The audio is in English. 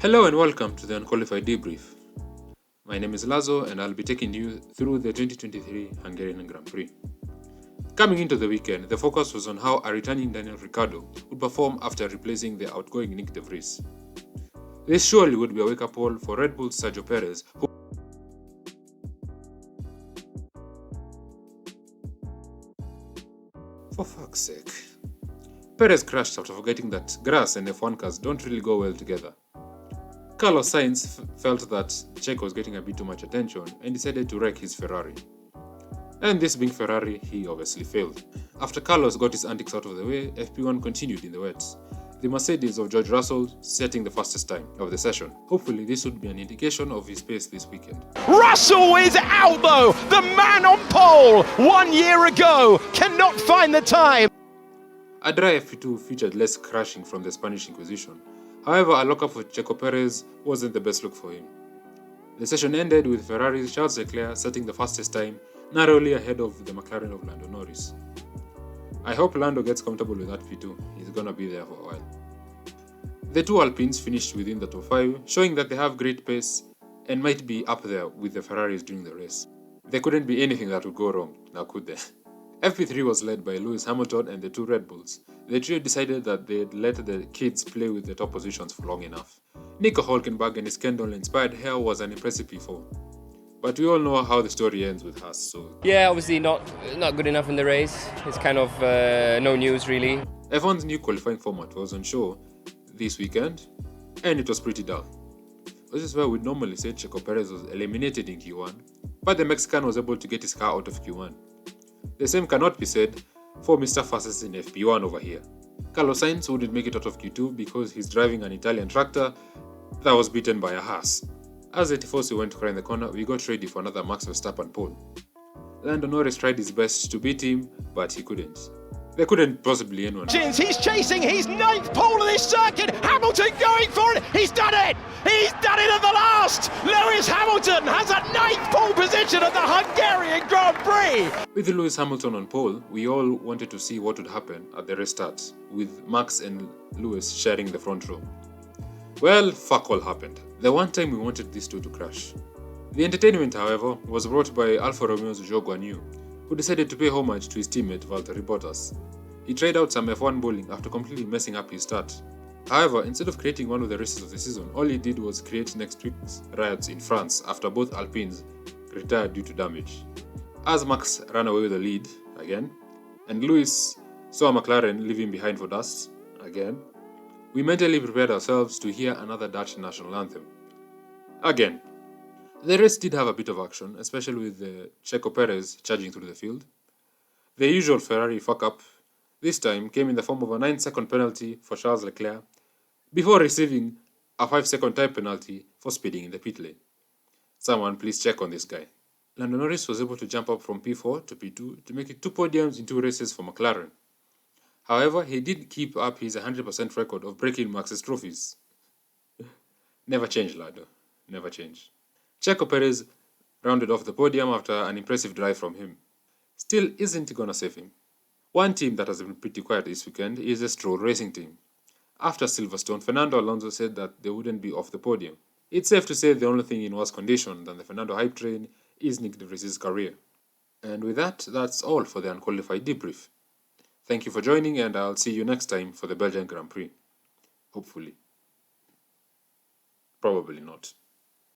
Hello and welcome to the Unqualified Debrief. My name is Lazo and I'll be taking you through the 2023 Hungarian Grand Prix. Coming into the weekend, the focus was on how a returning Daniel Ricciardo would perform after replacing the outgoing Nick De Vries. This surely would be a wake-up call for Red Bull's Sergio Perez, who for fuck's sake. Perez crashed after forgetting that grass and F1 cars don't really go well together. Carlos Sainz felt that Checo was getting a bit too much attention and decided to wreck his Ferrari. And this being Ferrari, he obviously failed. After Carlos got his antics out of the way, FP1 continued in the wets. The Mercedes of George Russell setting the fastest time of the session. Hopefully this would be an indication of his pace this weekend. Russell is out though! The man on pole 1 year ago cannot find the time! A dry FP2 featured less crashing from the Spanish Inquisition. However, a lockup for Checo Perez wasn't the best look for him. The session ended with Ferrari's Charles Leclerc setting the fastest time, narrowly ahead of the McLaren of Lando Norris. I hope Lando gets comfortable with that P2, he's gonna be there for a while. The two Alpines finished within the top 5, showing that they have great pace and might be up there with the Ferraris during the race. There couldn't be anything that would go wrong, now could there? FP3 was led by Lewis Hamilton and the two Red Bulls. The trio decided that they'd let the kids play with the top positions for long enough. Nico Hülkenberg and his Kendall-inspired hair was an impressive P4. But we all know how the story ends with Haas, so... Yeah, obviously not good enough in the race. It's kind of no news really. F1's new qualifying format was on show this weekend, and it was pretty dull. This is where we'd normally say Checo Perez was eliminated in Q1, but the Mexican was able to get his car out of Q1. The same cannot be said for Mr. Fastest in FP1 over here. Carlos Sainz wouldn't make it out of Q2 because he's driving an Italian tractor that was beaten by a Haas. As the Tifosi went to cry in the corner, we got ready for another Max Verstappen pole. Lando Norris tried his best to beat him, but he couldn't. There couldn't possibly anyone. He's chasing his 9th pole of this circuit! Hamilton going for it! He's done it! He's done it at the last! Lewis Hamilton has a 9th pole position at the Hungarian Grand Prix! With Lewis Hamilton on pole, we all wanted to see what would happen at the restart, with Max and Lewis sharing the front row. Well, fuck all happened. The one time we wanted these two to crash. The entertainment, however, was brought by Alfa Romeo's Zhou Guanyu, who decided to pay homage to his teammate Valtteri Bottas. He tried out some F1 bowling after completely messing up his start. However, instead of creating one of the races of the season, all he did was create next week's riots in France after both Alpines retired due to damage. As Max ran away with the lead again, and Lewis saw McLaren leaving behind for dust again, we mentally prepared ourselves to hear another Dutch national anthem. Again. The race did have a bit of action, especially with Checo Perez charging through the field. The usual Ferrari fuck-up this time came in the form of a 9-second penalty for Charles Leclerc before receiving a 5-second time penalty for speeding in the pit lane. Someone please check on this guy. Lando Norris was able to jump up from P4 to P2 to make it 2 podiums in 2 races for McLaren. However, he did keep up his 100% record of breaking Max's trophies. Never change, Lando. Never change. Checo Perez rounded off the podium after an impressive drive from him. Still isn't gonna save him. One team that has been pretty quiet this weekend is the Stroll Racing team. After Silverstone, Fernando Alonso said that they wouldn't be off the podium. It's safe to say the only thing in worse condition than the Fernando hype train is Nick De Vries' career. And with that, that's all for the Unqualified Debrief. Thank you for joining, and I'll see you next time for the Belgian Grand Prix. Hopefully. Probably not.